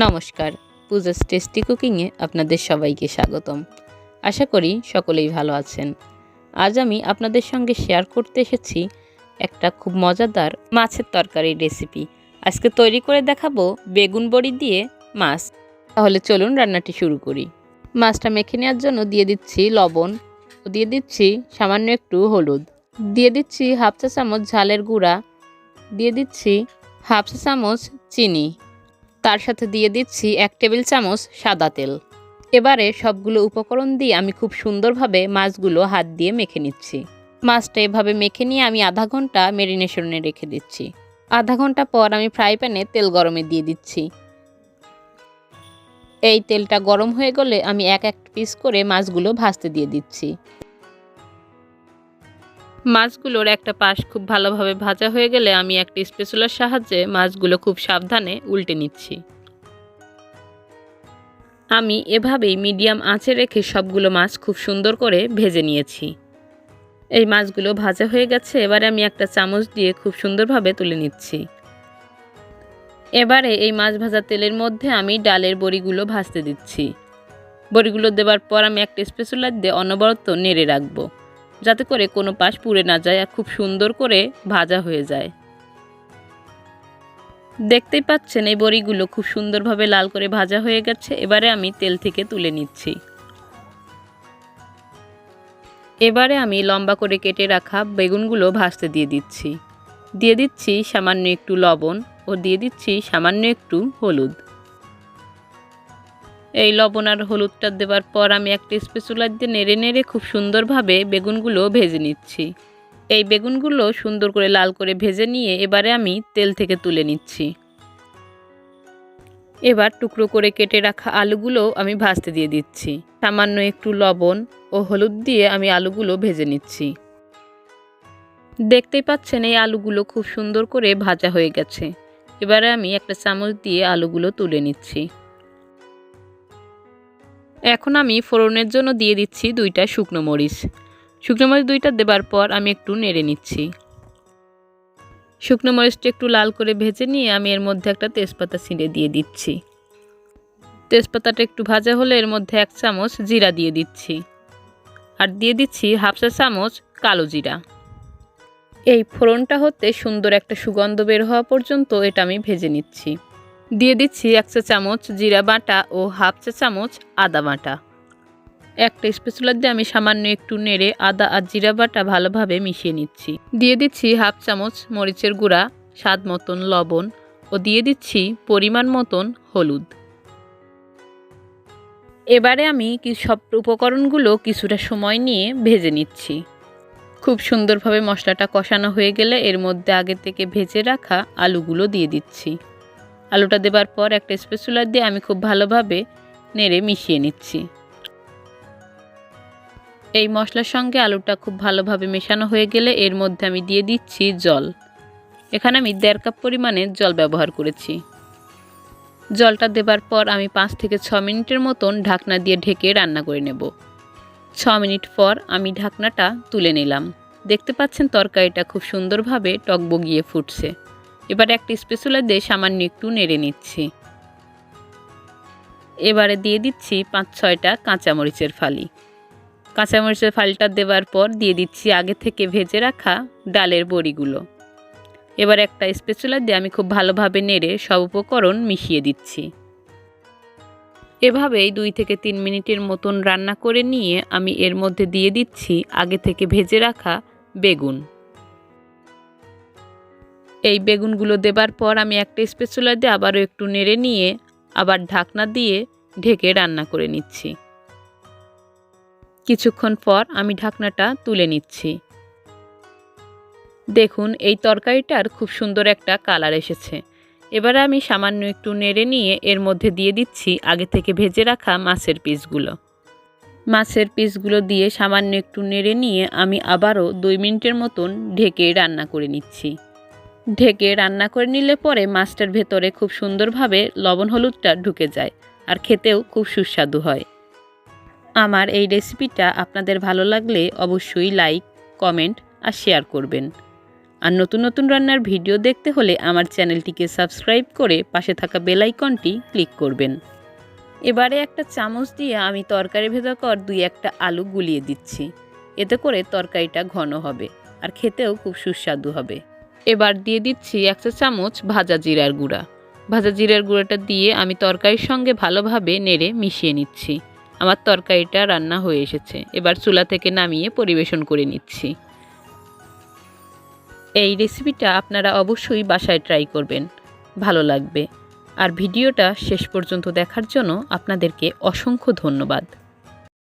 নমস্কার, পূজাস টেস্টি কুকিংয়ে আপনাদের সবাইকে স্বাগতম। আশা করি সকলেই ভালো আছেন। আজ আমি আপনাদের সঙ্গে শেয়ার করতে এসেছি একটা খুব মজাদার মাছের তরকারির রেসিপি। আজকে তৈরি করে দেখাবো বেগুন বড়ি দিয়ে মাছ। তাহলে চলুন রান্নাটি শুরু করি। মাছটা মেখে নেওয়ার জন্য দিয়ে দিচ্ছি লবণ ও দিয়ে দিচ্ছি সামান্য একটু হলুদ, দিয়ে দিচ্ছি হাফ চা চামচ ঝালের গুঁড়া, দিয়ে দিচ্ছি হাফ চা চামচ চিনি, তার সাথে দিয়ে দিচ্ছি 1 টেবিল চামচ সাদা তেল। এবারে সবগুলো উপকরণ দিয়ে আমি খুব সুন্দরভাবে মাছগুলো হাত দিয়ে মেখে নিচ্ছি। মাছটা এভাবে মেখে নিয়ে আমি আধা ঘন্টা ম্যারিনেশনে রেখে দিচ্ছি। আধা ঘন্টা পর আমি ফ্রাই প্যানে তেল গরমে দিয়ে দিচ্ছি। এই তেলটা গরম হয়ে গেলে আমি এক পিস করে মাছগুলো ভাজতে দিয়ে দিচ্ছি। মাছগুলোর একটা পাশ খুব ভালোভাবে ভাজা হয়ে গেলে আমি একটা স্প্যাচুলার সাহায্যে মাছগুলো খুব সাবধানে উল্টে নিচ্ছি। আমি এভাবেই মিডিয়াম আঁচে রেখে সবগুলো মাছ খুব সুন্দর করে ভেজে নিয়েছি। এই মাছগুলো ভাজা হয়ে গেছে, এবারে আমি একটা চামচ দিয়ে খুব সুন্দরভাবে তুলে নিচ্ছি। এবারে এই মাছ ভাজা তেলের মধ্যে আমি ডালের বড়িগুলো ভাজতে দিচ্ছি। বড়িগুলো দেওয়ার পর আমি একটা স্প্যাচুলার দিয়ে অনবরত নেড়ে রাখবো, যাতে করে কোনো পাশ পুড়ে না যায় আর খুব সুন্দর করে ভাজা হয়ে যায়। দেখতেই পাচ্ছেন এই বড়িগুলো খুব সুন্দরভাবে লাল করে ভাজা হয়ে গেছে। এবারে আমি তেল থেকে তুলে নিচ্ছি। এবারে আমি লম্বা করে কেটে রাখা বেগুনগুলো ভাজতে দিয়ে দিচ্ছি। দিয়ে দিচ্ছি সামান্য একটু লবণ ও দিয়ে দিচ্ছি সামান্য একটু হলুদ। এই লবণ আর হলুদটা দেওয়ার পর আমি একটা স্প্যাচুলার দিয়ে নেড়ে নেড়ে খুব সুন্দরভাবে বেগুনগুলো ভেজে নিচ্ছি। এই বেগুনগুলো সুন্দর করে লাল করে ভেজে নিয়ে এবারে আমি তেল থেকে তুলে নিচ্ছি। এবার টুকরো করে কেটে রাখা আলুগুলো আমি ভাজতে দিয়ে দিচ্ছি। সামান্য একটু লবণ ও হলুদ দিয়ে আমি আলুগুলো ভেজে নিচ্ছি। দেখতেই পাচ্ছেন এই আলুগুলো খুব সুন্দর করে ভাজা হয়ে গেছে। এবারে আমি একটা চামচ দিয়ে আলুগুলো তুলে নিচ্ছি। এখন আমি ফোড়নের জন্য দিয়ে দিচ্ছি 2টা শুকনো মরিচ। শুকনো মরিচ 2টা দেবার পর আমি একটু নেড়ে নিচ্ছি। শুকনো মরিচটা একটু লাল করে ভেজে নিয়ে আমি এর মধ্যে একটা তেজপাতা ছিঁড়ে দিয়ে দিচ্ছি। তেজপাতাটা একটু ভাজা হলে এর মধ্যে 1 চামচ জিরা দিয়ে দিচ্ছি, আর দিয়ে দিচ্ছি হাফ চা চামচ কালো জিরা। এই ফোড়নটা হতে সুন্দর একটা সুগন্ধ বের হওয়া পর্যন্ত এটা আমি ভেজে নিচ্ছি। দিয়ে দিচ্ছি 1 চা চামচ জিরা বাটা ও হাফ চা চামচ আদা বাটা। একটা স্প্যাচুলার দিয়ে আমি সামান্য একটু নেড়ে আদা আর জিরা বাটা ভালোভাবে মিশিয়ে নিচ্ছি। দিয়ে দিচ্ছি হাফ চামচ মরিচের গুঁড়া, স্বাদ মতন লবণ ও দিয়ে দিচ্ছি পরিমাণ মতন হলুদ। এবারে আমি সব উপকরণগুলো কিছুটা সময় নিয়ে ভেজে নিচ্ছি। খুব সুন্দরভাবে মশলাটা কষানো হয়ে গেলে এর মধ্যে আগে থেকে ভেজে রাখা আলুগুলো দিয়ে দিচ্ছি। আলুটা দেবার পর একটা স্প্যাচুলার দিয়ে আমি খুব ভালোভাবে নেড়ে মিশিয়ে নিচ্ছি। এই মশলার সঙ্গে আলুটা খুব ভালোভাবে মেশানো হয়ে গেলে এর মধ্যে আমি দিয়ে দিচ্ছি জল। এখানে আমি 1.5 কাপ পরিমাণে জল ব্যবহার করেছি। জলটা দেবার পর আমি 5 থেকে 6 মিনিটের মতন ঢাকনা দিয়ে ঢেকে রান্না করে নেব। 6 মিনিট পর আমি ঢাকনাটা তুলে নিলাম। দেখতে পাচ্ছেন তরকারিটা খুব সুন্দরভাবে টকবগিয়ে ফুটছে। এবারে একটা স্প্যাচুলার দিয়ে সামান্য একটু নেড়ে নিচ্ছি। এবারে দিয়ে দিচ্ছি 5-6টা কাঁচামরিচের ফালি। কাঁচামরিচের ফালিটা দেওয়ার পর দিয়ে দিচ্ছি আগে থেকে ভেজে রাখা ডালের বড়িগুলো। এবার একটা স্প্যাচুলার দিয়ে আমি খুব ভালোভাবে নেড়ে সব উপকরণ মিশিয়ে দিচ্ছি। এভাবেই 2 থেকে 3 মিনিটের মতন রান্না করে নিয়ে আমি এর মধ্যে দিয়ে দিচ্ছি আগে থেকে ভেজে রাখা বেগুন। এই বেগুনগুলো দেবার পর আমি একটা স্প্যাচুলার দিয়ে আবারও একটু নেড়ে নিয়ে আবার ঢাকনা দিয়ে ঢেকে রান্না করে নিচ্ছি। কিছুক্ষণ পর আমি ঢাকনাটা তুলে নিচ্ছি। দেখুন এই তরকারিটার খুব সুন্দর একটা কালার এসেছে। এবারে আমি সামান্য একটু নেড়ে নিয়ে এর মধ্যে দিয়ে দিচ্ছি আগে থেকে ভেজে রাখা মাছের পিসগুলো। মাছের পিসগুলো দিয়ে সামান্য একটু নেড়ে নিয়ে আমি আবারও 2 মিনিটের মতন ঢেকে রান্না করে নিচ্ছি। ঢেকে রান্না করে নিলে পরে মাছটার ভেতরে খুব সুন্দরভাবে লবণ হলুদটা ঢুকে যায় আর খেতেও খুব সুস্বাদু হয়। আমার এই রেসিপিটা আপনাদের ভালো লাগলে অবশ্যই লাইক, কমেন্ট আর শেয়ার করবেন। আর নতুন নতুন রান্নার ভিডিও দেখতে হলে আমার চ্যানেলটিকে সাবস্ক্রাইব করে পাশে থাকা বেল আইকনটি ক্লিক করবেন। এবারে একটা চামচ দিয়ে আমি তরকারি ভেজা কর 2-1টা আলু গুলিয়ে দিচ্ছি। এতে করে তরকারিটা ঘন হবে আর খেতেও খুব সুস্বাদু হবে। এবার দিয়ে দিচ্ছি 1 চা চামচ ভাজা জিরার গুঁড়া। ভাজা জিরার গুঁড়াটা দিয়ে আমি তরকারির সঙ্গে ভালোভাবে নেড়ে মিশিয়ে নিচ্ছি। আমার তরকারিটা রান্না হয়ে এসেছে। এবার চুলা থেকে নামিয়ে পরিবেশন করে নিচ্ছি। এই রেসিপিটা আপনারা অবশ্যই বাসায় ট্রাই করবেন, ভালো লাগবে। আর ভিডিওটা শেষ পর্যন্ত দেখার জন্য আপনাদেরকে অসংখ্য ধন্যবাদ।